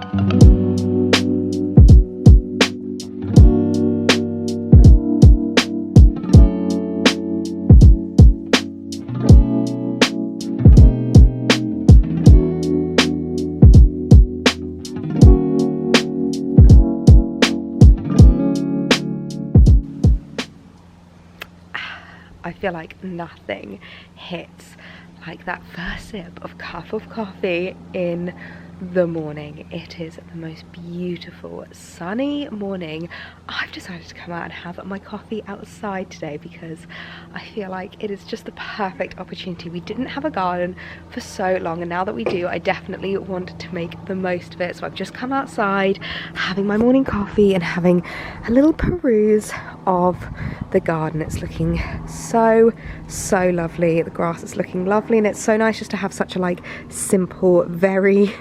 I feel like nothing hits like that first sip of cup of coffee in the morning. It is the most beautiful sunny morning. I've decided to come out and have my coffee outside today because I feel like it is just the perfect opportunity. We didn't have a garden for so long, and now that we do, I definitely wanted to make the most of it. So I've just come outside having my morning coffee and having a little peruse of the garden. It's looking so lovely. The grass is looking lovely, and it's so nice just to have such a like simple, very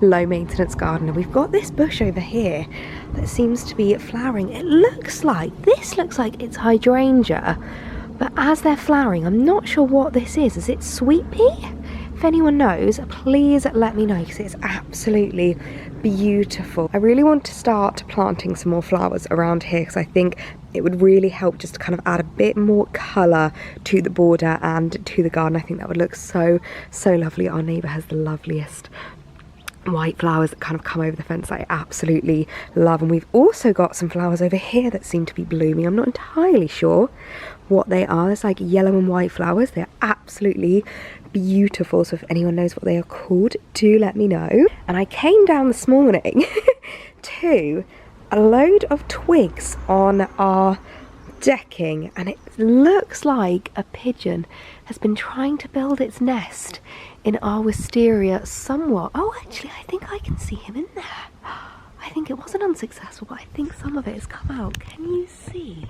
low maintenance garden. And we've got this bush over here that seems to be flowering. It looks like it's hydrangea, but as they're flowering, I'm not sure what this is. Is it sweet pea? If anyone knows, please let me know, because it's absolutely beautiful. I really want to start planting some more flowers around here because I think it would really help just to kind of add a bit more colour to the border and to the garden. I think that would look so lovely. Our neighbour has the loveliest white flowers that kind of come over the fence that I absolutely love, and we've also got some flowers over here that seem to be blooming. I'm not entirely sure what they are. There's like yellow and white flowers. They're absolutely beautiful, so if anyone knows what they are called, do let me know. And I came down this morning to a load of twigs on our decking, and it looks like a pigeon has been trying to build its nest in our wisteria somewhat. Oh, actually, I think I can see him in there. I think it wasn't unsuccessful, but I think some of it has come out. Can you see?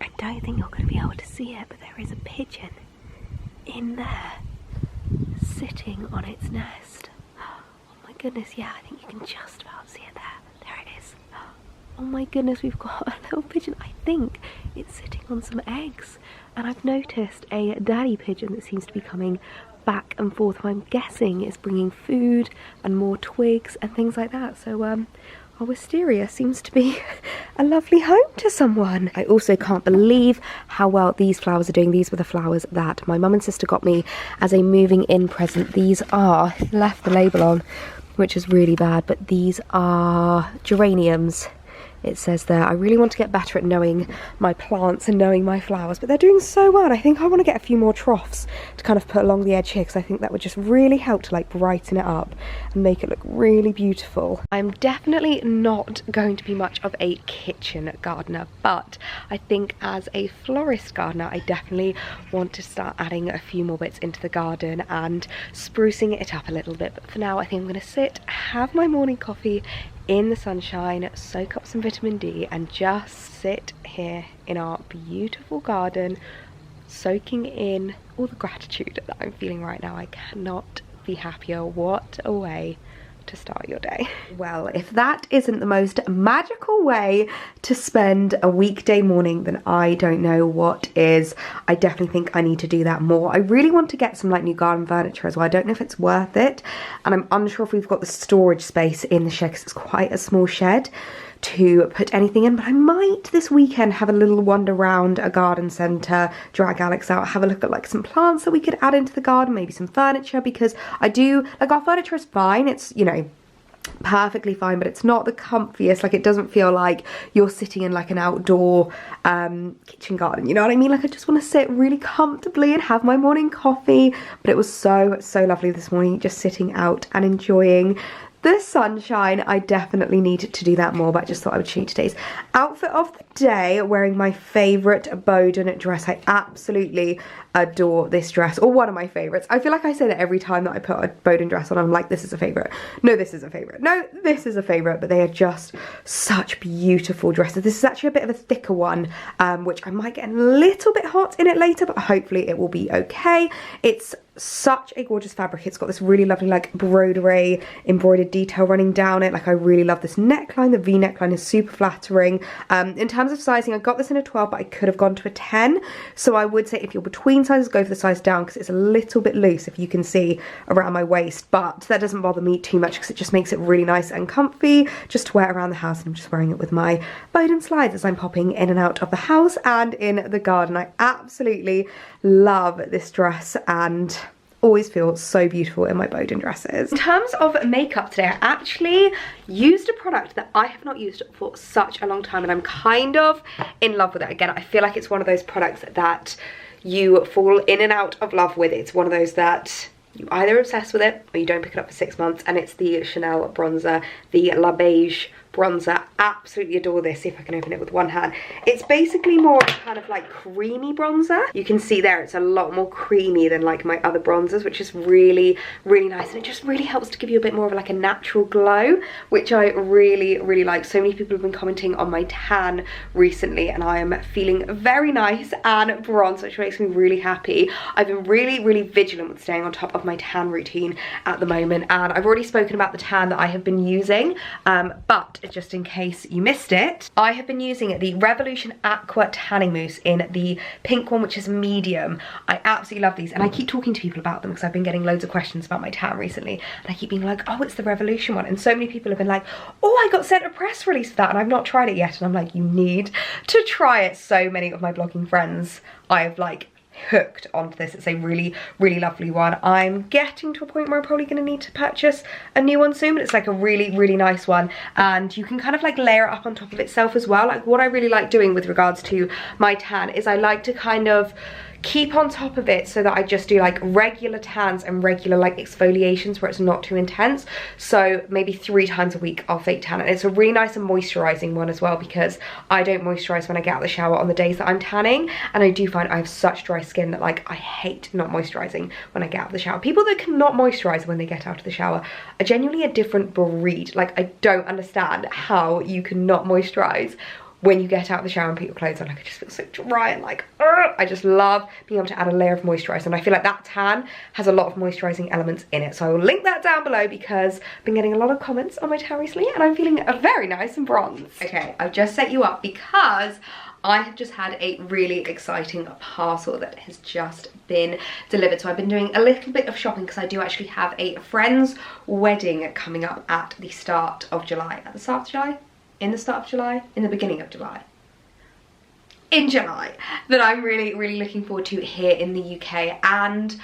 I don't think you're going to be able to see it, but there is a pigeon in there sitting on its nest. Oh my goodness, yeah, I think you can just about see it there. There it is. Oh my goodness, we've got a little pigeon. I think it's sitting on some eggs, and I've noticed a daddy pigeon that seems to be coming back and forth. I'm guessing it's bringing food and more twigs and things like that. So our wisteria seems to be a lovely home to someone. I also can't believe how well these flowers are doing. These were the flowers that my mum and sister got me as a moving in present. These are, left the label on, which is really bad, but these are geraniums. It says there. I really want to get better at knowing my plants and knowing my flowers, but they're doing so well. I think I want to get a few more troughs to kind of put along the edge here, because I think that would just really help to like brighten it up and make it look really beautiful. I'm definitely not going to be much of a kitchen gardener, but I think as a florist gardener, I definitely want to start adding a few more bits into the garden and sprucing it up a little bit. But for now, I think I'm going to sit, have my morning coffee in the sunshine, soak up some vitamin D, and just sit here in our beautiful garden, soaking in all the gratitude that I'm feeling right now. I cannot be happier. What a way to start your day. Well, if that isn't the most magical way to spend a weekday morning, then I don't know what is. I definitely think I need to do that more. I really want to get some like new garden furniture as well. I don't know if it's worth it, and I'm unsure if we've got the storage space in the shed because it's quite a small shed to put anything in, but I might this weekend have a little wander around a garden centre, drag Alex out, have a look at like some plants that we could add into the garden, maybe some furniture, because I do, like, our furniture is fine, it's, you know, perfectly fine, but it's not the comfiest. Like, it doesn't feel like you're sitting in like an outdoor kitchen garden, you know what I mean? Like, I just want to sit really comfortably and have my morning coffee. But it was so lovely this morning, just sitting out and enjoying the sunshine. I definitely need to do that more, but I just thought I would show you today's outfit of the day, wearing my favourite Bowden dress. I absolutely adore this dress, or one of my favourites. I feel like I say that every time that I put a Bowden dress on, I'm like, this is a favourite. No, this is a favourite. No, this is a favourite. But they are just such beautiful dresses. This is actually a bit of a thicker one, which I might get a little bit hot in it later, but hopefully it will be okay. It's such a gorgeous fabric. It's got this really lovely like broderie embroidered detail running down it. Like I really love this neckline. The V neckline is super flattering. In terms of sizing, I got this in a 12, but I could have gone to a 10. So I would say if you're between sizes, go for the size down because it's a little bit loose, if you can see around my waist, but that doesn't bother me too much because it just makes it really nice and comfy just to wear around the house. And I'm just wearing it with my Bowden slides as I'm popping in and out of the house and in the garden. I absolutely love this dress and always feel so beautiful in my Bowden dresses. In terms of makeup today, I actually used a product that I have not used for such a long time and I'm kind of in love with it. Again, I feel like it's one of those products that you fall in and out of love with. It's one of those that you either obsess with it or you don't pick it up for 6 months, and it's the Chanel bronzer, the La Beige bronzer. Absolutely adore this. See if I can open it with one hand. It's basically more kind of like creamy bronzer. You can see there it's a lot more creamy than like my other bronzers, which is really, really nice, and it just really helps to give you a bit more of like a natural glow, which I really, really like. So many people have been commenting on my tan recently and I am feeling very nice and bronzed, which makes me really happy. I've been really, really vigilant with staying on top of my tan routine at the moment, and I've already spoken about the tan that I have been using, but just in case you missed it, I have been using the Revolution Aqua Tanning Mousse in the pink one, which is medium. I absolutely love these, and I keep talking to people about them because I've been getting loads of questions about my tan recently, and I keep being like, oh, it's the Revolution one, and so many people have been like, oh, I got sent a press release for that and I've not tried it yet, and I'm like, you need to try it. So many of my blogging friends I've like hooked onto this. It's a really, really lovely one. I'm getting to a point where I'm probably going to need to purchase a new one soon, but it's like a really, really nice one, and you can kind of like layer it up on top of itself as well. Like what I really like doing with regards to my tan is I like to kind of keep on top of it so that I just do like regular tans and regular like exfoliations where it's not too intense. So maybe 3 times a week I'll fake tan, and it's a really nice and moisturizing one as well because I don't moisturize when I get out of the shower on the days that I'm tanning, and I do find I have such dry skin that like I hate not moisturizing when I get out of the shower. People that cannot moisturize when they get out of the shower are genuinely a different breed. Like I don't understand how you cannot moisturize when you get out of the shower and put your clothes on. Like I just feel so dry and like, I just love being able to add a layer of moisturizer, and I feel like that tan has a lot of moisturizing elements in it. So I will link that down below because I've been getting a lot of comments on my tan recently and I'm feeling very nice and bronzed. Okay, I've just set you up because I have just had a really exciting parcel that has just been delivered. So I've been doing a little bit of shopping because I do actually have a friend's wedding coming up at the start of July. At the start of July? In the start of July? In the beginning of July? In July, that I'm really, really looking forward to here in the UK. And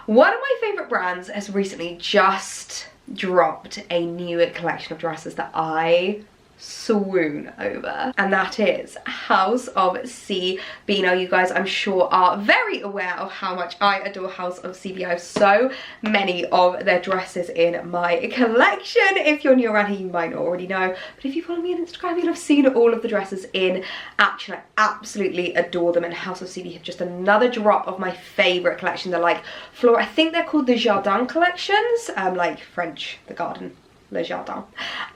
one of my favourite brands has recently just dropped a new collection of dresses that I swoon over, and that is House of CB. Now you guys, I'm sure, are very aware of how much I adore House of CB. I have so many of their dresses in my collection. If you're new around here, you might not already know, but if you follow me on Instagram, you'll have seen all of the dresses in action. I absolutely adore them, and House of CB have just another drop of my favourite collection. They're like floral, I think they're called the Jardin collections, like French, the garden, Le Jardin.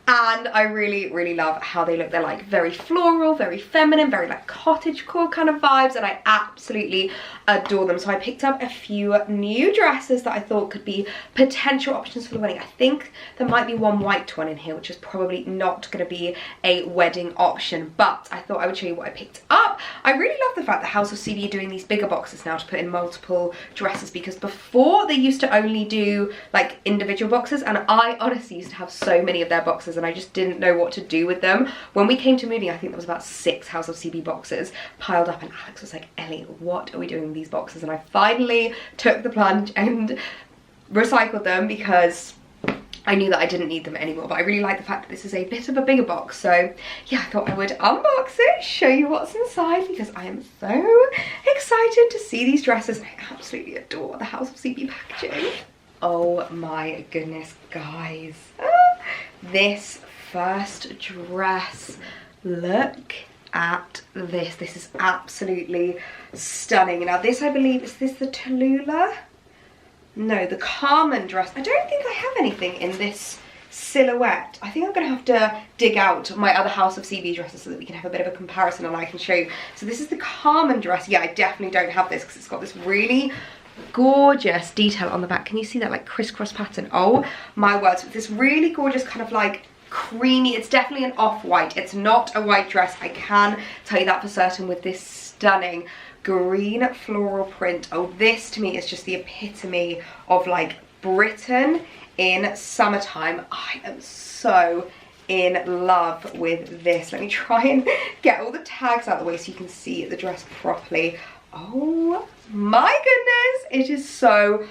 And I really, really love how they look. They're like very floral, very feminine, very like cottagecore kind of vibes, and I absolutely adore them. So I picked up a few new dresses that I thought could be potential options for the wedding. I think there might be one white one in here, which is probably not going to be a wedding option, but I thought I would show you what I picked up. I really love the fact that House of CB are doing these bigger boxes now to put in multiple dresses, because before they used to only do like individual boxes, and I honestly used to have so many of their boxes and I just didn't know what to do with them. When we came to moving, I think there was about 6 House of CB boxes piled up, and Alex was like, Ellie, what are we doing with these boxes? And I finally took the plunge and recycled them because I knew that I didn't need them anymore. But I really like the fact that this is a bit of a bigger box. So yeah, I thought I would unbox it, show you what's inside, because I am so excited to see these dresses. I absolutely adore the House of CB packaging. Oh my goodness, guys. This first dress, look at this. This is absolutely stunning. Now this, I believe, is this the Tallulah? No, the Carmen dress. I don't think I have anything in this silhouette. I think I'm gonna have to dig out my other House of CB dresses so that we can have a bit of a comparison and I can show you. So this is the Carmen dress. Yeah, I definitely don't have this because it's got this really gorgeous detail on the back. Can you see that like crisscross pattern? Oh my words, with this really gorgeous kind of like creamy, it's definitely an off-white, it's not a white dress, I can tell you that for certain, with this stunning green floral print. Oh, this to me is just the epitome of like Britain in summertime. I am so in love with this. Let me try and get all the tags out of the way so you can see the dress properly. Oh my goodness, it is so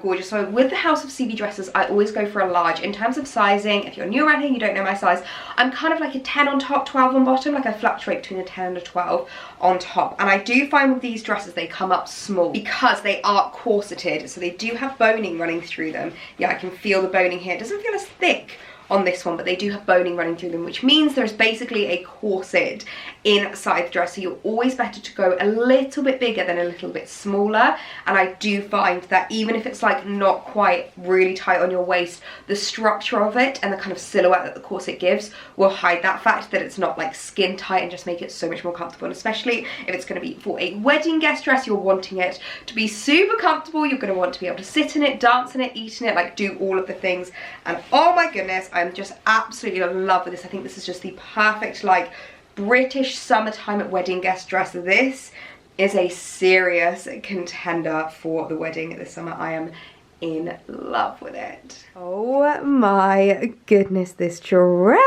gorgeous. So with the House of CB dresses, I always go for a large. In terms of sizing, if you're new around here, you don't know my size, I'm kind of like a 10 on top, 12 on bottom. Like I fluctuate between a 10 and a 12 on top. And I do find with these dresses, they come up small because they are corseted. So they do have boning running through them. Yeah, I can feel the boning here. It doesn't feel as thick on this one, but they do have boning running through them, which means there's basically a corset inside the dress, so you're always better to go a little bit bigger than a little bit smaller. And I do find that even if it's like not quite really tight on your waist, the structure of it and the kind of silhouette that the corset gives will hide that fact that it's not like skin tight and just make it so much more comfortable. And especially if it's going to be for a wedding guest dress, you're wanting it to be super comfortable, you're going to want to be able to sit in it, dance in it, eat in it, like do all of the things. And oh my goodness, I'm just absolutely in love with this. I think this is just the perfect like British summertime wedding guest dress. This is a serious contender for the wedding this summer. I am in love with it. Oh my goodness, this dress.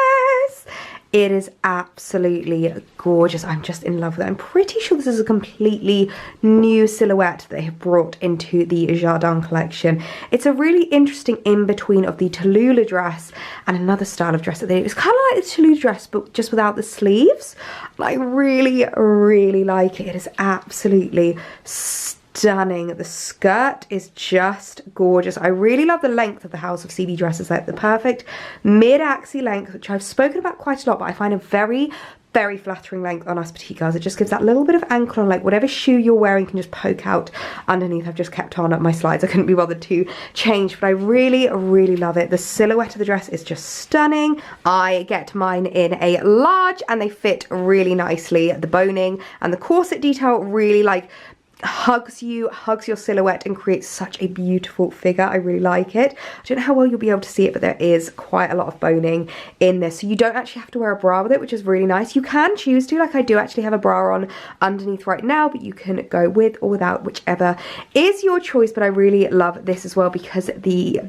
It is absolutely gorgeous. I'm just in love with it. I'm pretty sure this is a completely new silhouette that they have brought into the Jardin collection. It's a really interesting in-between of the Tallulah dress and another style of dress that they do. It's kind of like the Tallulah dress, but just without the sleeves. I really like it. It is absolutely stunning. The skirt is just gorgeous. I really love the length of the House of CB dresses, like the perfect mid-axi length, which I've spoken about quite a lot, but I find a very flattering length on us petite girls. It just gives that little bit of ankle on, like whatever shoe you're wearing can just poke out underneath. I've just kept on at my slides. I couldn't be bothered to change, but I really love it. The silhouette of the dress is just stunning. I get mine in a large and they fit really nicely. The boning and the corset detail really like hugs your silhouette and creates such a beautiful figure. I really like it. I don't know how well you'll be able to see it, but there is quite a lot of boning in this, so you don't actually have to wear a bra with it, which is really nice. You can choose to, like I do actually have a bra on underneath right now, but you can go with or without, whichever is your choice. But I really love this as well because the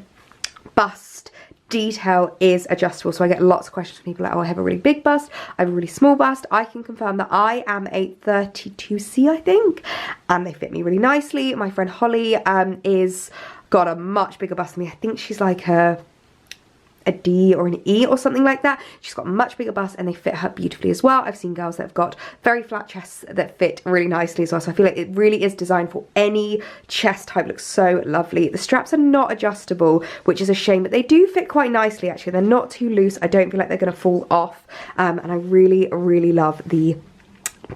bust detail is adjustable. So I get lots of questions from people like, oh, I have a really big bust, I have a really small bust. I can confirm that I am a 32C, I think, and they fit me really nicely. My friend Holly is got a much bigger bust than me. I think she's like a D or an E or something like that. She's got a much bigger bust and they fit her beautifully as well. I've seen girls that have got very flat chests that fit really nicely as well. So I feel like it really is designed for any chest type. Looks so lovely. The straps are not adjustable, which is a shame, but they do fit quite nicely actually. They're not too loose. I don't feel like they're going to fall off. And I really love the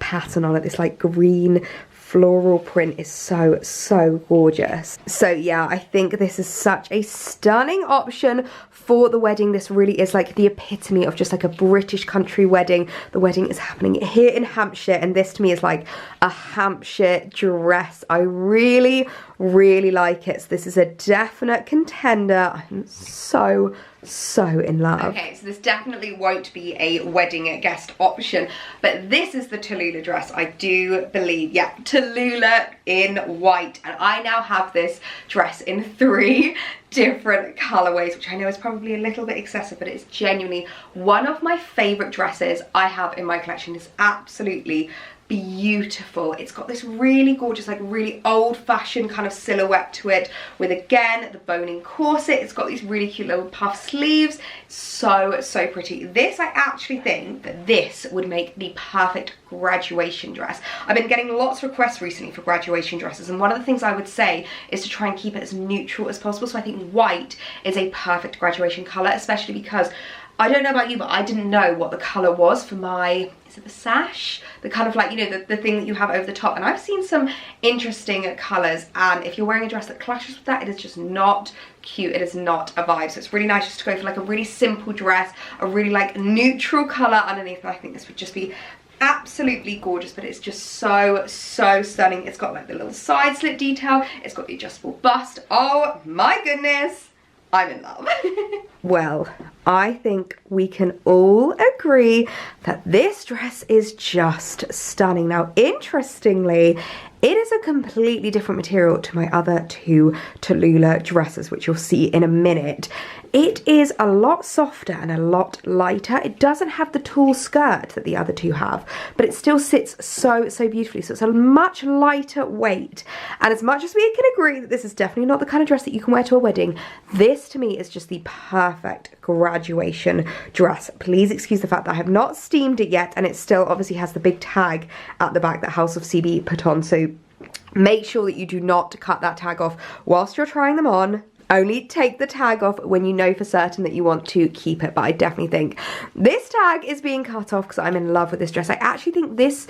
pattern on it. This like green floral print is so gorgeous. So yeah, I think this is such a stunning option for the wedding. This really is like the epitome of just like a British country wedding. The wedding is happening here in Hampshire, and this to me is like a Hampshire dress. I really like it. So this is a definite contender. I'm so in love. Okay, so this definitely won't be a wedding guest option, but this is the Tallulah dress, I do believe. Yeah, Tallulah in white, and I now have this dress in 3 different colorways, which I know is probably a little bit excessive, but it's genuinely one of my favorite dresses I have in my collection. It's absolutely beautiful. It's got this really gorgeous, like really old-fashioned kind of silhouette to it, with again the boning corset. It's got these really cute little puff sleeves. So pretty. This, I actually think that this would make the perfect graduation dress. I've been getting lots of requests recently for graduation dresses, and one of the things I would say is to try and keep it as neutral as possible. So I think white is a perfect graduation color, especially because I don't know about you, but I didn't know what the colour was for my, is it the sash? The kind of like, you know, the thing that you have over the top. And I've seen some interesting colours, and if you're wearing a dress that clashes with that, it is just not cute. It is not a vibe. So it's really nice just to go for like a really simple dress, a really like neutral colour underneath, and I think this would just be absolutely gorgeous, but it's just so stunning. It's got like the little side slit detail, it's got the adjustable bust. Oh my goodness, I'm in love. Well, I think we can all agree that this dress is just stunning. Now, interestingly, it is a completely different material to my other two Tallulah dresses, which you'll see in a minute. It is a lot softer and a lot lighter. It doesn't have the tulle skirt that the other two have, but it still sits so beautifully. So it's a much lighter weight. And as much as we can agree that this is definitely not the kind of dress that you can wear to a wedding, this to me is just the perfect graduation dress. Please excuse the fact that I have not steamed it yet, and it still obviously has the big tag at the back that House of CB put on. So make sure that you do not cut that tag off whilst you're trying them on. Only take the tag off when you know for certain that you want to keep it. But I definitely think this tag is being cut off because I'm in love with this dress. I actually think this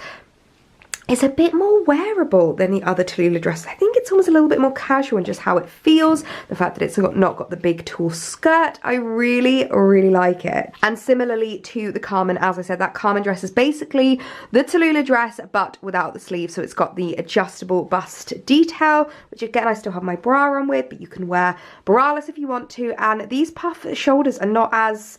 is a bit more wearable than the other Tallulah dresses. I think it's almost a little bit more casual in just how it feels. The fact that it's not got the big tulle skirt, I really like it. And similarly to the Carmen, as I said, that Carmen dress is basically the Tallulah dress but without the sleeves. So it's got the adjustable bust detail, which again I still have my bra on with, but you can wear braless if you want to. And these puff shoulders are not as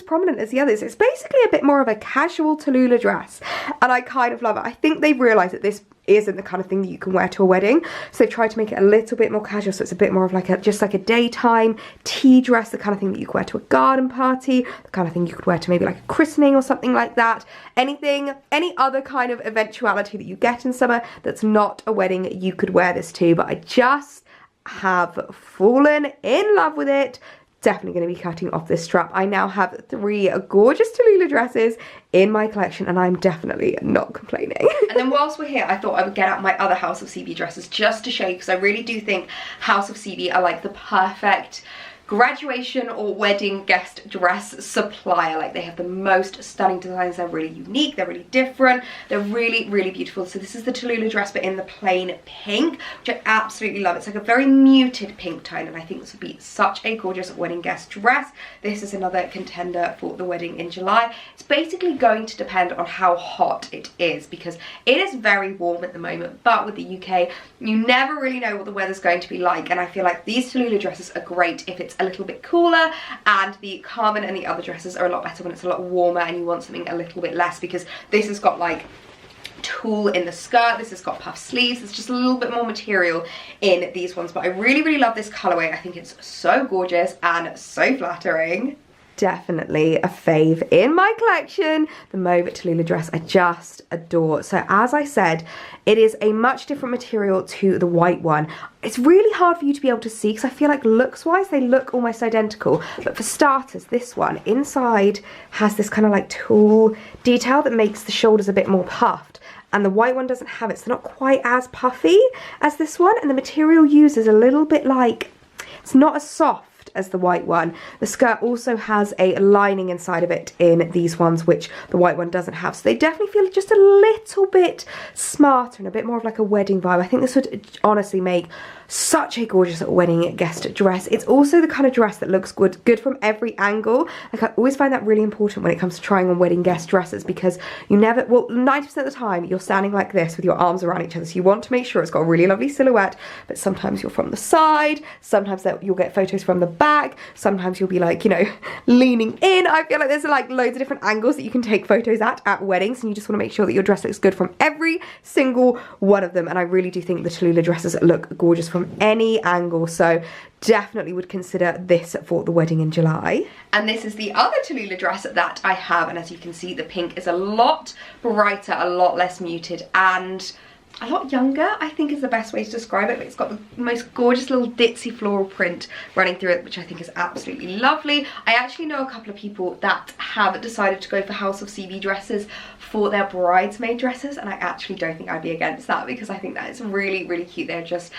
prominent as the others. It's basically a bit more of a casual Tallulah dress, and I kind of love it. I think they've realised that this isn't the kind of thing that you can wear to a wedding, so they've tried to make it a little bit more casual, so it's a bit more of like just like a daytime tea dress, the kind of thing that you could wear to a garden party, the kind of thing you could wear to maybe like a christening or something like that. Any other kind of eventuality that you get in summer that's not a wedding, you could wear this to. But I just have fallen in love with it. Definitely going to be cutting off this strap. I now have 3 gorgeous Tallulah dresses in my collection, and I'm definitely not complaining. And then whilst we're here, I thought I would get out my other House of CB dresses just to show you, because I really do think House of CB are like the perfect graduation or wedding guest dress supplier. Like, they have the most stunning designs. They're really unique, they're really different, they're really beautiful. So this is the Tallulah dress but in the plain pink, which I absolutely love. It's like a very muted pink tone, and I think this would be such a gorgeous wedding guest dress. This is another contender for the wedding in July. It's basically going to depend on how hot it is, because it is very warm at the moment, but with the UK you never really know what the weather's going to be like, and I feel like these Tallulah dresses are great if it's a little bit cooler, and the Carmen and the other dresses are a lot better when it's a lot warmer and you want something a little bit less, because this has got like tulle in the skirt, this has got puff sleeves, there's just a little bit more material in these ones. But I really love this colorway. I think it's so gorgeous and so flattering. Definitely a fave in my collection. The mauve Tallulah dress I just adore. So as I said, it is a much different material to the white one. It's really hard for you to be able to see because I feel like looks wise they look almost identical, but for starters, this one inside has this kind of like tulle detail that makes the shoulders a bit more puffed, and the white one doesn't have it, so they're not quite as puffy as this one, and the material used is a little bit like, it's not as soft as the white one. The skirt also has a lining inside of it in these ones, which the white one doesn't have, so they definitely feel just a little bit smarter and a bit more of like a wedding vibe. I think this would honestly make such a gorgeous wedding guest dress. It's also the kind of dress that looks good from every angle. Like, I always find that really important when it comes to trying on wedding guest dresses, because you never, well, 90% of the time you're standing like this with your arms around each other, so you want to make sure it's got a really lovely silhouette, but sometimes you're from the side, sometimes you'll get photos from the back, sometimes you'll be like, you know, leaning in. I feel like there's like loads of different angles that you can take photos at weddings, and you just want to make sure that your dress looks good from every single one of them. And I really do think the Tallulah dresses look gorgeous from any angle, so definitely would consider this for the wedding in July. And this is the other Tallulah dress that I have, and as you can see, the pink is a lot brighter, a lot less muted, and a lot younger, I think is the best way to describe it. But it's got the most gorgeous little ditzy floral print running through it, which I think is absolutely lovely. I actually know a couple of people that have decided to go for House of CB dresses for their bridesmaid dresses, and I actually don't think I'd be against that, because I think that is really cute. They're just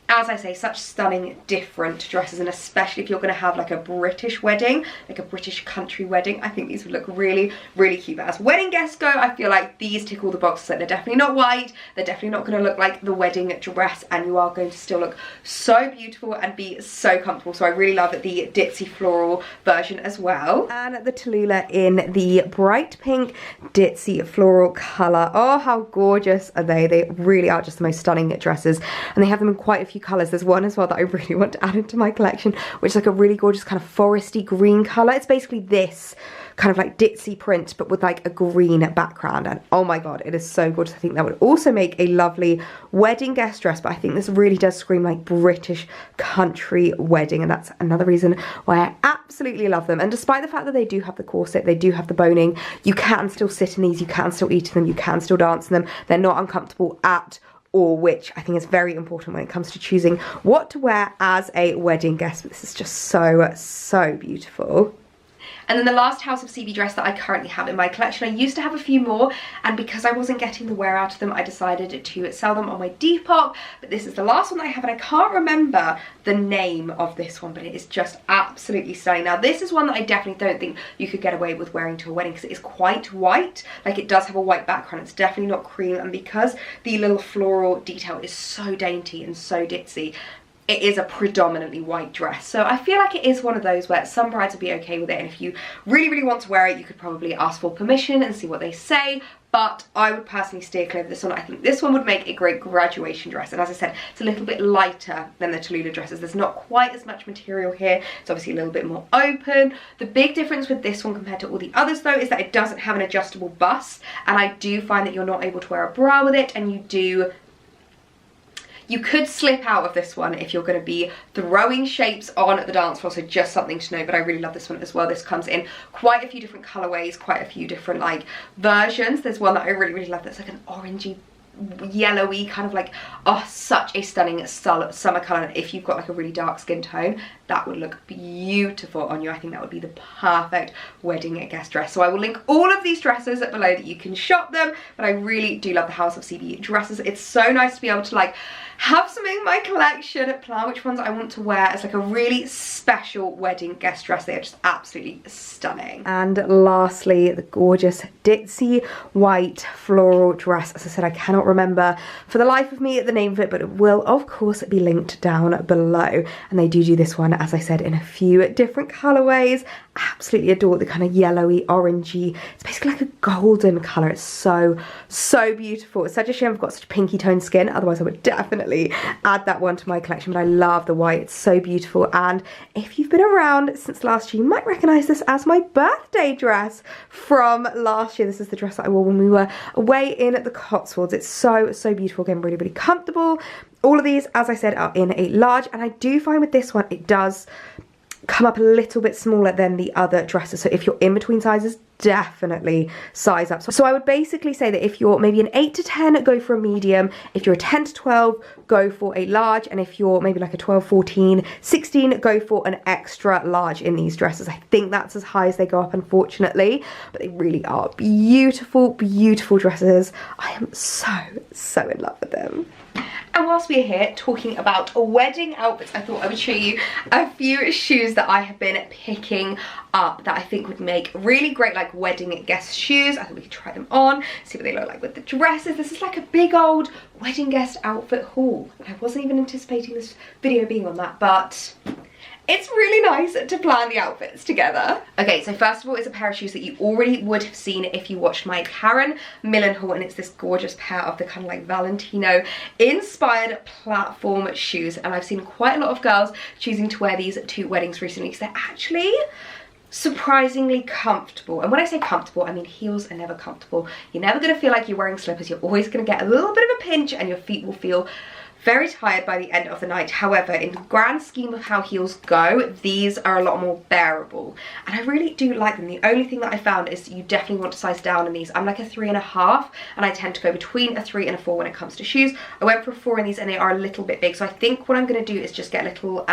as I say, such stunning different dresses, and especially if you're going to have like a British wedding, like a British country wedding, I think these would look really, really cute. But as wedding guests go, I feel like these tick all the boxes. Like, they're definitely not white, they're definitely not going to look like the wedding dress, and you are going to still look so beautiful and be so comfortable. So I really love the ditzy floral version as well. And the Tallulah in the bright pink ditzy floral colour. Oh, how gorgeous are they? They really are just the most stunning dresses, and they have them in quite a few colours. There's one as well that I really want to add into my collection, which is like a really gorgeous kind of foresty green colour. It's basically this kind of like ditzy print, but with like a green background, and oh my god, it is so gorgeous. I think that would also make a lovely wedding guest dress, but I think this really does scream like British country wedding, and that's another reason why I absolutely love them. And despite the fact that they do have the corset, they do have the boning, you can still sit in these, you can still eat in them, you can still dance in them. They're not uncomfortable at all, which I think is very important when it comes to choosing what to wear as a wedding guest. But this is just so beautiful. And then the last House of CB dress that I currently have in my collection, I used to have a few more, and because I wasn't getting the wear out of them, I decided to sell them on my Depop. But this is the last one that I have, and I can't remember the name of this one, but it is just absolutely stunning. Now, this is one that I definitely don't think you could get away with wearing to a wedding, because it is quite white. Like, it does have a white background, it's definitely not cream, and because the little floral detail is so dainty and so ditzy, it is a predominantly white dress. So I feel like it is one of those where some brides will be okay with it, and if you really want to wear it, you could probably ask for permission and see what they say. But I would personally steer clear of this one. I think this one would make a great graduation dress, and as I said, it's a little bit lighter than the Tallulah dresses. There's not quite as much material here. It's obviously a little bit more open. The big difference with this one compared to all the others though is that it doesn't have an adjustable bust, and I do find that you're not able to wear a bra with it, and you could slip out of this one if you're going to be throwing shapes on the dance floor, so just something to know. But I really love this one as well. This comes in quite a few different colourways, quite a few different like versions. There's one that I really love that's like an orangey yellowy kind of like, oh, such a stunning summer colour. If you've got like a really dark skin tone, that would look beautiful on you. I think that would be the perfect wedding guest dress. So I will link all of these dresses below that you can shop them, but I really do love the House of CB dresses. It's so nice to be able to like have some in my collection, plan which ones I want to wear as like a really special wedding guest dress. They are just absolutely stunning. And lastly, the gorgeous ditzy white floral dress. As I said, I cannot remember for the life of me the name of it, but it will of course be linked down below. And they do this one, as I said, in a few different colorways. Absolutely adore the kind of yellowy orangey, it's basically like a golden color. It's so beautiful. It's such a shame I've got such pinky toned skin, otherwise I would definitely add that one to my collection. But I love the white, it's so beautiful. And if you've been around since last year, you might recognize this as my birthday dress from last year. This is the dress that I wore when we were away in the Cotswolds. It's so beautiful, again, really comfortable. All of these, as I said, are in a large, and I do find with this one it does come up a little bit smaller than the other dresses. So if you're in between sizes, definitely size up. So I would basically say that if you're maybe an 8 to 10, go for a medium. If you're a 10 to 12, go for a large. And if you're maybe like a 12, 14, 16, go for an extra large in these dresses. I think that's as high as they go up, unfortunately, but they really are beautiful dresses. I am so in love with them. And whilst we're here talking about wedding outfits, I thought I would show you a few shoes that I have been picking up that I think would make really great like wedding guest shoes. I think we could try them on, see what they look like with the dresses. This is like a big old wedding guest outfit haul. I wasn't even anticipating this video being on that, but it's really nice to plan the outfits together. Okay, so first of all, it's a pair of shoes that you already would have seen if you watched my Karen Millen haul, and it's this gorgeous pair of the kind of like Valentino inspired platform shoes. And I've seen quite a lot of girls choosing to wear these to weddings recently because they're actually surprisingly comfortable. And when I say comfortable, I mean heels are never comfortable. You're never going to feel like you're wearing slippers. You're always going to get a little bit of a pinch and your feet will feel very tired by the end of the night. However, in the grand scheme of how heels go, these are a lot more bearable, and I really do like them. The only thing that I found is you definitely want to size down in these. I'm like a 3.5, and I tend to go between a 3 and a 4 when it comes to shoes. I went for a 4 in these, and they are a little bit big, so I think what I'm going to do is just get little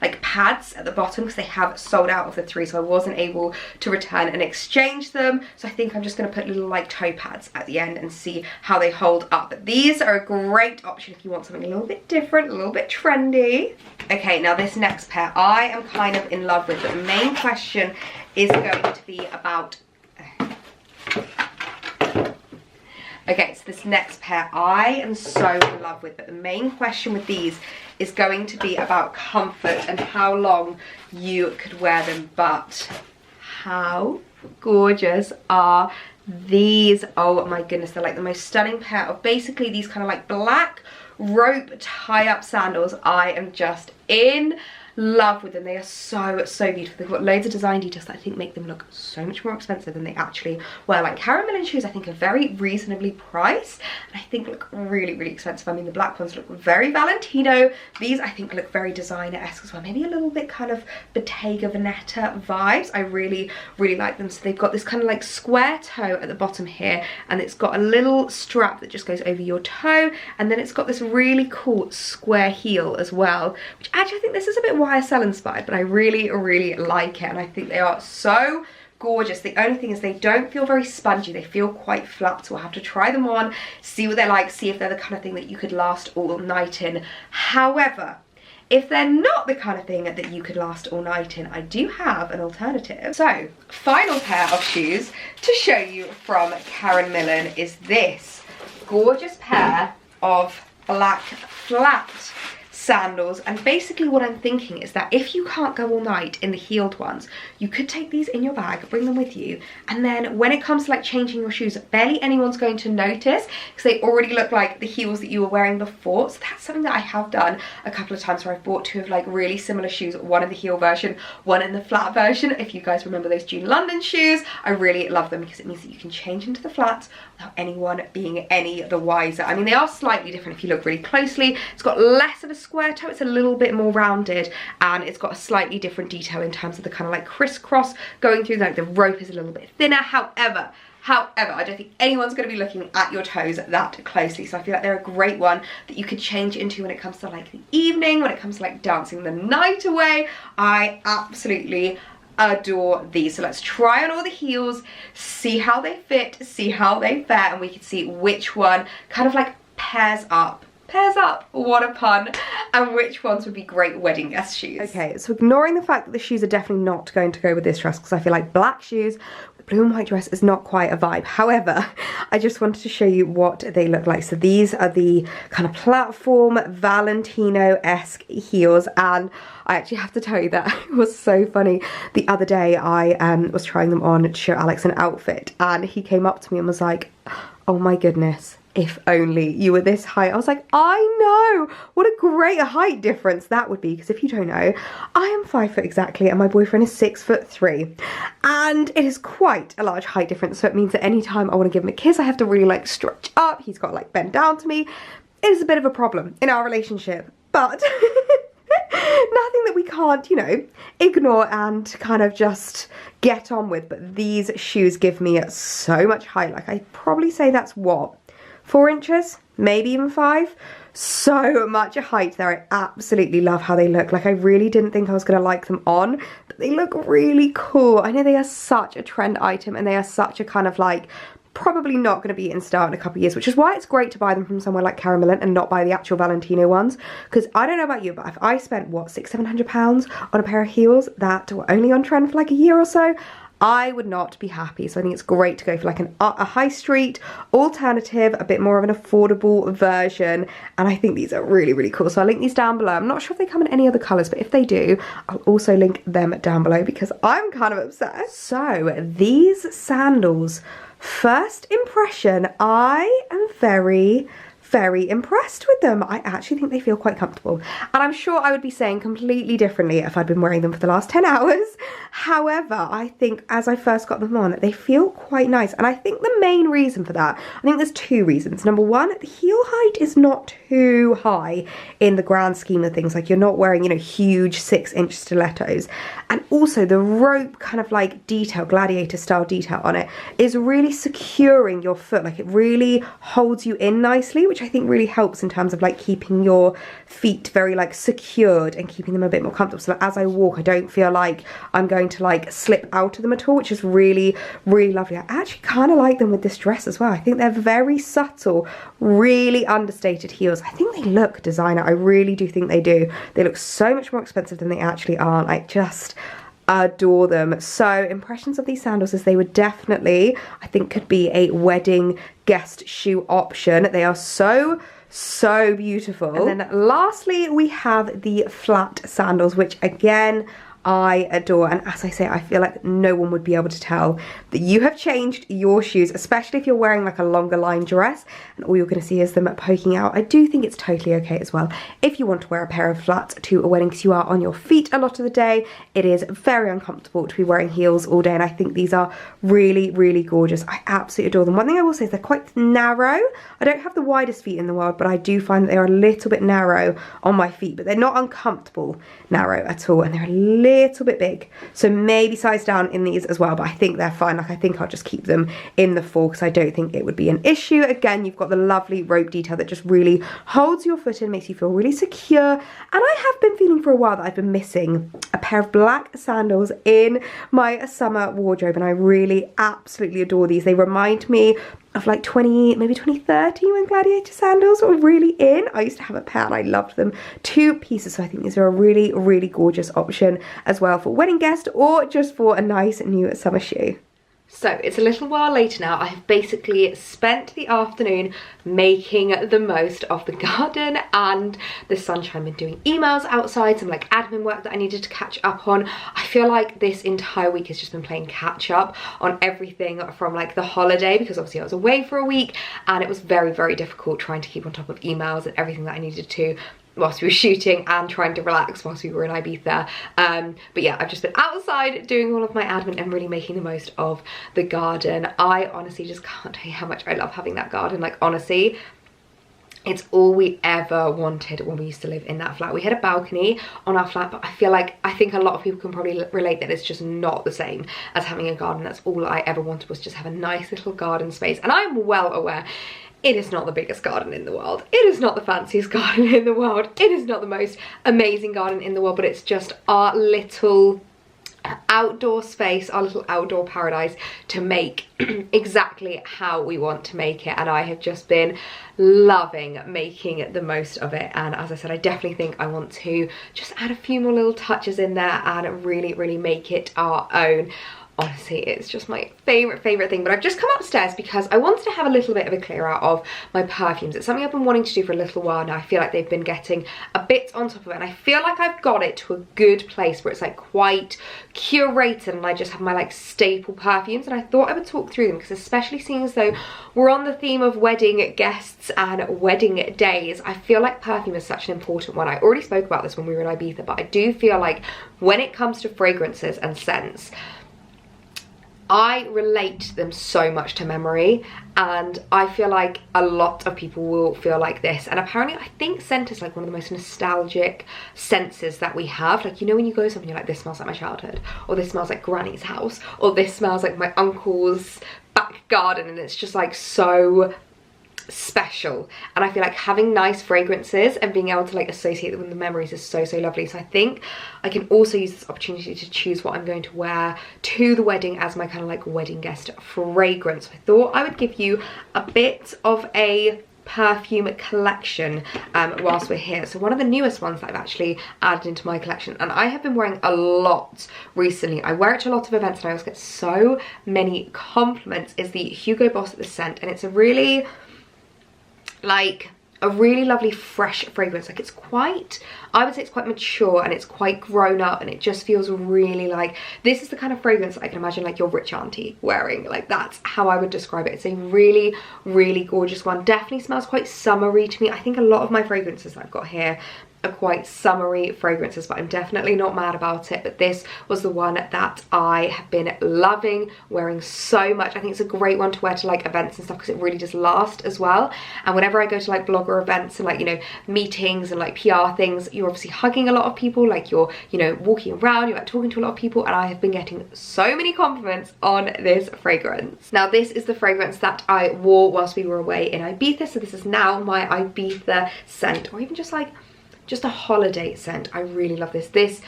like pads at the bottom, because they have sold out of the 3, so I wasn't able to return and exchange them. So I think I'm just going to put little like toe pads at the end and see how they hold up. But these are a great option if you want want something a little bit different, a little bit trendy. Okay, now this next pair I am kind of in love with, but the main question is going to be about... Okay, so this next pair I am so in love with, but the main question with these is going to be about comfort and how long you could wear them. But how gorgeous are these? Oh my goodness, they're like the most stunning pair of basically these kind of like black rope tie-up sandals. I am just in love with them. They are so beautiful. They've got loads of design details that I think make them look so much more expensive than they actually were. Like Karen Millen shoes I think are very reasonably priced and I think look really expensive. I mean the black ones look very Valentino. These I think look very designer-esque as well. Maybe a little bit kind of Bottega Veneta vibes. I really like them. So they've got this kind of like square toe at the bottom here and it's got a little strap that just goes over your toe and then it's got this really cool square heel as well, which actually I think this is a bit YSL inspired, but I really like it and I think they are so gorgeous. The only thing is they don't feel very spongy, they feel quite flat, so I'll have to try them on, see what they're like, see if they're the kind of thing that you could last all night in. However, if they're not the kind of thing that you could last all night in, I do have an alternative. So, final pair of shoes to show you from Karen Millen is this gorgeous pair of black flat sandals. And basically what I'm thinking is that if you can't go all night in the heeled ones, you could take these in your bag, bring them with you, and then when it comes to like changing your shoes, barely anyone's going to notice because they already look like the heels that you were wearing before. So that's something that I have done a couple of times where I've bought two of like really similar shoes, one in the heel version, one in the flat version. If you guys remember those June London shoes, I really love them because it means that you can change into the flats without anyone being any the wiser. I mean, they are slightly different if you look really closely. It's got less of a square toe, it's a little bit more rounded, and it's got a slightly different detail in terms of the kind of like crisscross going through, like the rope is a little bit thinner. However, I don't think anyone's going to be looking at your toes that closely, so I feel like they're a great one that you could change into when it comes to like the evening, when it comes to like dancing the night away. I absolutely adore these. So let's try on all the heels, see how they fit, see how they fare, and we can see which one kind of like pairs up, what a pun, and which ones would be great wedding guest shoes. Okay, so ignoring the fact that the shoes are definitely not going to go with this dress because I feel like black shoes with blue and white dress is not quite a vibe. However, I just wanted to show you what they look like. So these are the kind of platform Valentino-esque heels, and I actually have to tell you that it was so funny. The other day I was trying them on to show Alex an outfit and he came up to me and was like, oh my goodness, if only you were this height. I was like, I know, what a great height difference that would be, because if you don't know, I am 5 foot exactly and my boyfriend is 6'3", and it is quite a large height difference. So it means that anytime I want to give him a kiss, I have to really like stretch up. He's got to like bend down to me. It is a bit of a problem in our relationship, but nothing that we can't, you know, ignore and kind of just get on with. But these shoes give me so much height. Like I'd probably say that's what, 4 inches, maybe even 5. So much height there. I absolutely love how they look. Like I really didn't think I was going to like them on, but they look really cool. I know they are such a trend item and they are such a kind of like probably not going to be in style in a couple of years, which is why it's great to buy them from somewhere like Karen Millen and not buy the actual Valentino ones. Because I don't know about you, but if I spent what, £600-700 on a pair of heels that were only on trend for like a year or so, I would not be happy. So I think it's great to go for like a high street alternative, a bit more of an affordable version, and I think these are really cool. So I'll link these down below. I'm not sure if they come in any other colours, but if they do, I'll also link them down below because I'm kind of obsessed. So these sandals, first impression, I am very impressed with them. I actually think they feel quite comfortable, and I'm sure I would be saying completely differently if I'd been wearing them for the last 10 hours. However, I think as I first got them on, they feel quite nice, and I think the main reason for that, I think there's 2 reasons. Number one, the heel height is not too high in the grand scheme of things. Like you're not wearing, you know, huge 6-inch stilettos, and also the rope kind of like detail, gladiator style detail on it is really securing your foot. Like it really holds you in nicely, which I think really helps in terms of like keeping your feet very like secured and keeping them a bit more comfortable. So as I walk, I don't feel like I'm going to like slip out of them at all, which is really, really lovely. I actually kind of like them with this dress as well. I think they're very subtle, really understated heels. I think they look designer. I really do think they do. They look so much more expensive than they actually are. I just adore them. So impressions of these sandals is they would definitely, I think, could be a wedding guest shoe option. They are so beautiful. And then lastly we have the flat sandals, which again I adore, and as I say, I feel like no one would be able to tell that you have changed your shoes, especially if you're wearing like a longer line dress and all you're going to see is them poking out. I do think it's totally okay as well if you want to wear a pair of flats to a wedding, because you are on your feet a lot of the day. It is very uncomfortable to be wearing heels all day, and I think these are really, really gorgeous. I absolutely adore them. One thing I will say is they're quite narrow. I don't have the widest feet in the world, but I do find that they are a little bit narrow on my feet, but they're not uncomfortable narrow at all, and they're a little bit big, so maybe size down in these as well, but I think they're fine. Like, I think I'll just keep them in the 4 because I don't think it would be an issue. Again, you've got the lovely rope detail that just really holds your foot in, makes you feel really secure. And I have been feeling for a while that I've been missing a pair of black sandals in my summer wardrobe, and I really absolutely adore these. They remind me of like maybe 2030 when gladiator sandals were really in. I used to have a pair and I loved them to pieces, so I think these are a really, really gorgeous option as well for wedding guests or just for a nice new summer shoe. So it's a little while later now. I have basically spent the afternoon making the most of the garden and the sunshine. Been doing emails outside, some like admin work that I needed to catch up on. I feel like this entire week has just been playing catch up on everything from like the holiday, because obviously I was away for a week and it was very, very difficult trying to keep on top of emails and everything that I needed to whilst we were shooting, and trying to relax whilst we were in Ibiza. But yeah, I've just been outside doing all of my admin and really making the most of the garden. I honestly just can't tell you how much I love having that garden. Like, honestly, it's all we ever wanted when we used to live in that flat. We had a balcony on our flat, but I think a lot of people can probably relate that it's just not the same as having a garden. That's all I ever wanted, was just have a nice little garden space. And I'm well aware it is not the biggest garden in the world. It is not the fanciest garden in the world. It is not the most amazing garden in the world, but it's just our little outdoor space, our little outdoor paradise to make exactly how we want to make it. And I have just been loving making the most of it. And as I said, I definitely think I want to just add a few more little touches in there and really, really make it our own. Honestly, it's just my favorite thing. But I've just come upstairs because I wanted to have a little bit of a clear out of my perfumes. It's something I've been wanting to do for a little while now. I feel like they've been getting a bit on top of it, and I feel like I've got it to a good place where it's like quite curated and I just have my like staple perfumes. And I thought I would talk through them because, especially seeing as though we're on the theme of wedding guests and wedding days, I feel like perfume is such an important one. I already spoke about this when we were in Ibiza, but I do feel like when it comes to fragrances and scents, I relate them so much to memory, and I feel like a lot of people will feel like this. And apparently I think scent is like one of the most nostalgic senses that we have. Like, you know, when you go somewhere, you're like, this smells like my childhood, or this smells like granny's house, or this smells like my uncle's back garden, and it's just like so special. And I feel like having nice fragrances and being able to like associate them with the memories is so lovely. So I think I can also use this opportunity to choose what I'm going to wear to the wedding as my kind of like wedding guest fragrance. So I thought I would give you a bit of a perfume collection whilst we're here. So one of the newest ones that I've actually added into my collection, and I have been wearing a lot recently, I wear it to a lot of events and I always get so many compliments, is the Hugo Boss The Scent. And it's a really lovely fresh fragrance. Like, it's quite, I would say it's quite mature and it's quite grown up, and it just feels really like, this is the kind of fragrance that I can imagine like your rich auntie wearing. Like, that's how I would describe it. It's a really, really gorgeous one. Definitely smells quite summery to me. I think a lot of my fragrances that I've got here are quite summery fragrances, but I'm definitely not mad about it. But this was the one that I have been loving wearing so much. I think it's a great one to wear to like events and stuff because it really does last as well. And whenever I go to like blogger events and like, you know, meetings and like PR things, you're obviously hugging a lot of people, like you're, you know, walking around, you're like talking to a lot of people, and I have been getting so many compliments on this fragrance. Now, this is the fragrance that I wore whilst we were away in Ibiza, so this is now my Ibiza scent, or even just a holiday scent. I really love this.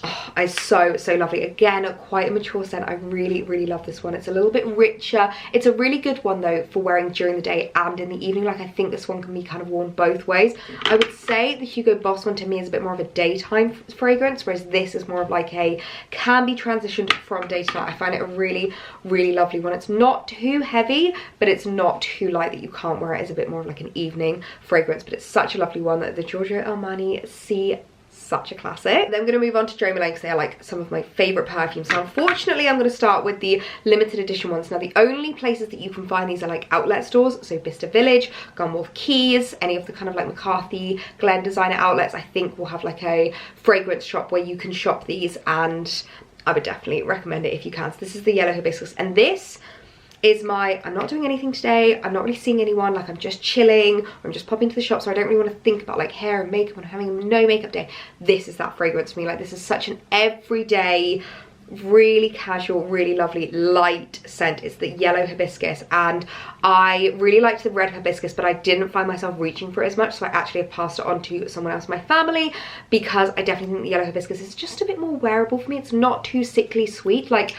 Oh, it's so lovely. Again, quite a mature scent. I really love this one. It's a little bit richer. It's a really good one though for wearing during the day and in the evening. Like, I think this one can be kind of worn both ways. I would say the Hugo Boss one to me is a bit more of a daytime fragrance, whereas this is more of like a, can be transitioned from day to night. I find it a really lovely one. It's not too heavy, but it's not too light that you can't wear it. It's a bit more of like an evening fragrance, but it's such a lovely one. That the Giorgio Armani C, such a classic. Then I'm going to move on to Jo Malone because they are like some of my favourite perfumes. So unfortunately I'm going to start with the limited edition ones. Now the only places that you can find these are like outlet stores, so Bicester Village, Gunwharf Quays, any of the kind of like McCarthy, Glen designer outlets I think will have like a fragrance shop where you can shop these, and I would definitely recommend it if you can. So this is the Yellow Hibiscus, and this is my, I'm not doing anything today, I'm not really seeing anyone, like I'm just chilling, or I'm just popping to the shop, so I don't really want to think about like hair and makeup when I'm having a no makeup day. This is that fragrance for me. Like, this is such an everyday, really casual, really lovely light scent. It's the Yellow Hibiscus, and I really liked the Red Hibiscus, but I didn't find myself reaching for it as much, so I actually have passed it on to someone else in my family, because I definitely think the Yellow Hibiscus is just a bit more wearable for me. It's not too sickly sweet. Like,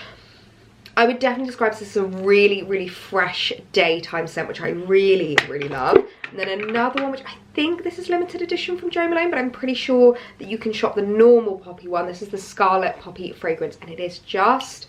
I would definitely describe this as a really fresh daytime scent, which I really love. And then another one, which I think this is limited edition from Jo Malone, but I'm pretty sure that you can shop the normal poppy one. This is the Scarlet Poppy fragrance, and it is just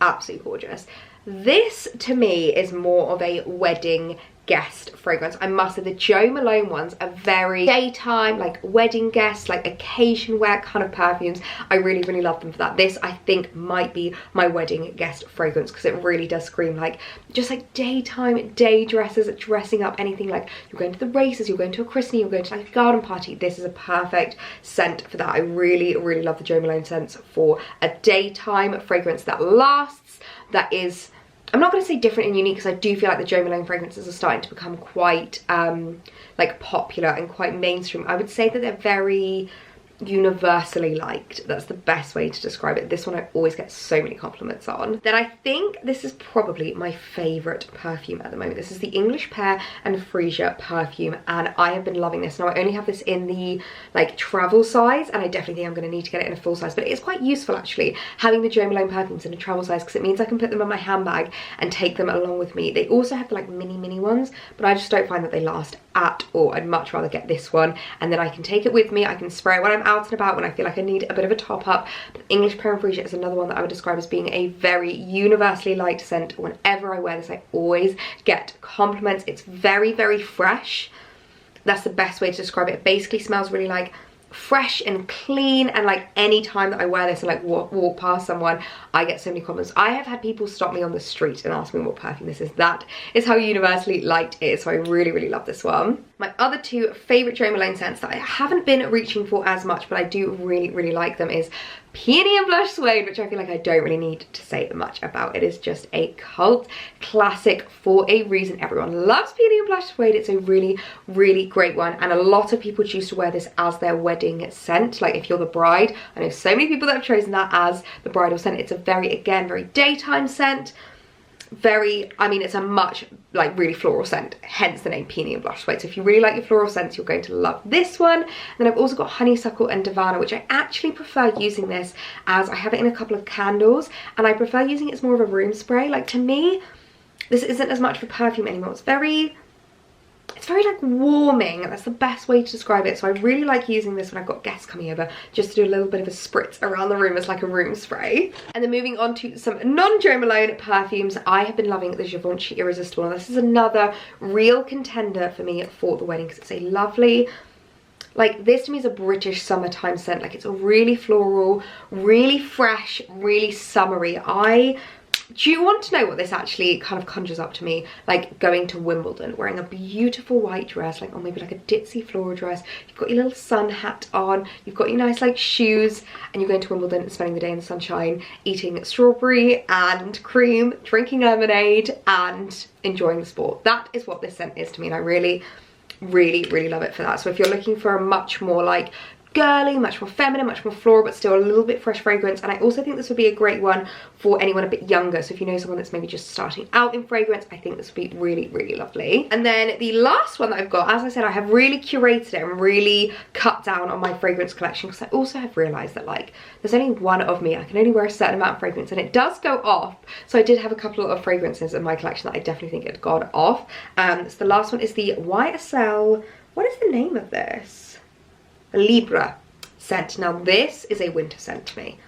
absolutely gorgeous. This to me is more of a wedding guest fragrance. I must say the Jo Malone ones are very daytime, like wedding guests, like occasion wear kind of perfumes. I really love them for that. This I think might be my wedding guest fragrance, because it really does scream like just like daytime, day dresses, dressing up, anything. Like you're going to the races, you're going to a christening, you're going to like a garden party. This is a perfect scent for that. I really love the Jo Malone scents for a daytime fragrance that lasts, that is, I'm not going to say different and unique, because I do feel like the Jo Malone fragrances are starting to become quite like popular and quite mainstream. I would say that they're very universally liked. That's the best way to describe it. This one I always get so many compliments on. Then I think this is probably my favourite perfume at the moment. This is the English Pear and Freesia perfume, and I have been loving this. Now I only have this in the like travel size, and I definitely think I'm going to need to get it in a full size, but it's quite useful actually having the Jo Malone perfumes in a travel size, because it means I can put them in my handbag and take them along with me. They also have the like mini ones, but I just don't find that they last at all. I'd much rather get this one, and then I can take it with me. I can spray it when I'm out and about, when I feel like I need a bit of a top up. But English Pear and Freesia is another one that I would describe as being a very universally liked scent. Whenever I wear this, I always get compliments. It's very fresh. That's the best way to describe it. It basically smells really like fresh and clean, and like any time that I wear this and like walk past someone, I get so many compliments. I have had people stop me on the street and ask me what perfume this is. That is how universally liked it is. So I really love this one. My other two favourite Jo Malone scents that I haven't been reaching for as much, but I do really like them, is Peony and Blush Suede, which I feel like I don't really need to say much about. It is just a cult classic for a reason. Everyone loves Peony and Blush Suede. It's a really great one, and a lot of people choose to wear this as their wedding scent. Like if you're the bride, I know so many people that have chosen that as the bridal scent. It's a very daytime scent. I mean, it's a much like really floral scent, hence the name Peony and Blush Suede. So if you really like your floral scents, you're going to love this one. And then I've also got Honeysuckle and Divana, which I actually prefer using this as, I have it in a couple of candles, and I prefer using it as more of a room spray. Like to me, this isn't as much of a perfume anymore. It's very like warming. That's the best way to describe it. So I really like using this when I've got guests coming over, just to do a little bit of a spritz around the room as like a room spray. And then moving on to some non-Jo Malone perfumes, I have been loving the Givenchy Irresistible. This is another real contender for me for the wedding, because it's a lovely, like this to me is a British summertime scent. Like it's a really floral, really fresh, really summery. Do you want to know what this actually kind of conjures up to me? Like going to Wimbledon, wearing a beautiful white dress, like, or maybe like a ditzy floral dress. You've got your little sun hat on, you've got your nice like shoes, and you're going to Wimbledon and spending the day in the sunshine, eating strawberry and cream, drinking lemonade, and enjoying the sport. That is what this scent is to me, and I really love it for that. So if you're looking for a much more like girly, much more feminine, much more floral, but still a little bit fresh fragrance. And I also think this would be a great one for anyone a bit younger. So if you know someone that's maybe just starting out in fragrance, I think this would be really, really lovely. And then the last one that I've got, as I said, I have really curated it and really cut down on my fragrance collection, because I also have realized that like there's only one of me. I can only wear a certain amount of fragrance and it does go off. So I did have a couple of fragrances in my collection that I definitely think had gone off. So the last one is the YSL, what is the name of this? Libra scent. Now this is a winter scent to me,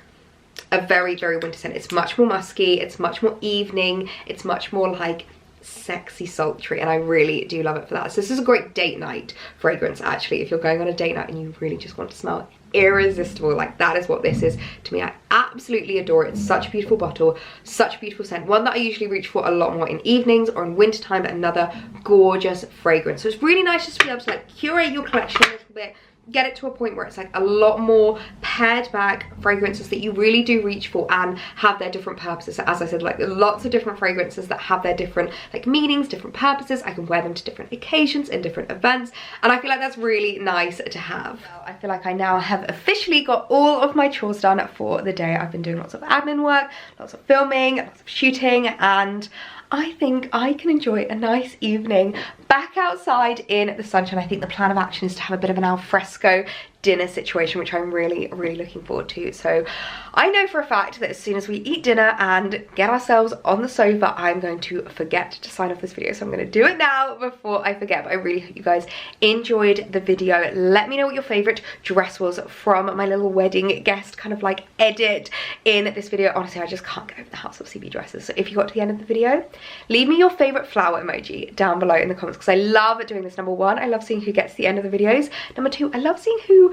a very, very winter scent. It's much more musky, it's much more evening, it's much more like sexy sultry, and I really do love it for that. So this is a great date night fragrance actually, if you're going on a date night and you really just want to smell irresistible. Like that is what this is to me. I absolutely adore it. It's such a beautiful bottle, such a beautiful scent, one that I usually reach for a lot more in evenings or in winter time, but another gorgeous fragrance. So it's really nice just to be able to like curate your collection a little bit, get it to a point where it's like a lot more pared back fragrances that you really do reach for and have their different purposes. So as I said, like lots of different fragrances that have their different like meanings, different purposes. I can wear them to different occasions and different events, and I feel like that's really nice to have. I feel like I now have officially got all of my chores done for the day. I've been doing lots of admin work, lots of filming, lots of shooting, and I think I can enjoy a nice evening back outside in the sunshine. I think the plan of action is to have a bit of an al fresco dinner situation, which I'm really, really looking forward to. So I know for a fact that as soon as we eat dinner and get ourselves on the sofa, I'm going to forget to sign off this video. So I'm going to do it now before I forget. But I really hope you guys enjoyed the video. Let me know what your favorite dress was from my little wedding guest kind of like edit in this video. Honestly, I just can't get over the House of CB dresses. So if you got to the end of the video, leave me your favorite flower emoji down below in the comments, because I love doing this. Number one, I love seeing who gets to the end of the videos. Number two, I love seeing whose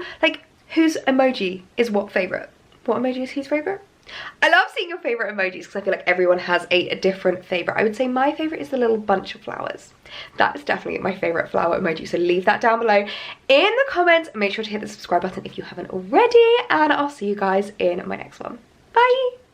emoji is what favorite. What emoji is whose favorite? I love seeing your favorite emojis because I feel like everyone has a different favorite. I would say my favorite is the little bunch of flowers. That is definitely my favorite flower emoji. So leave that down below in the comments. Make sure to hit the subscribe button if you haven't already, and I'll see you guys in my next one. Bye.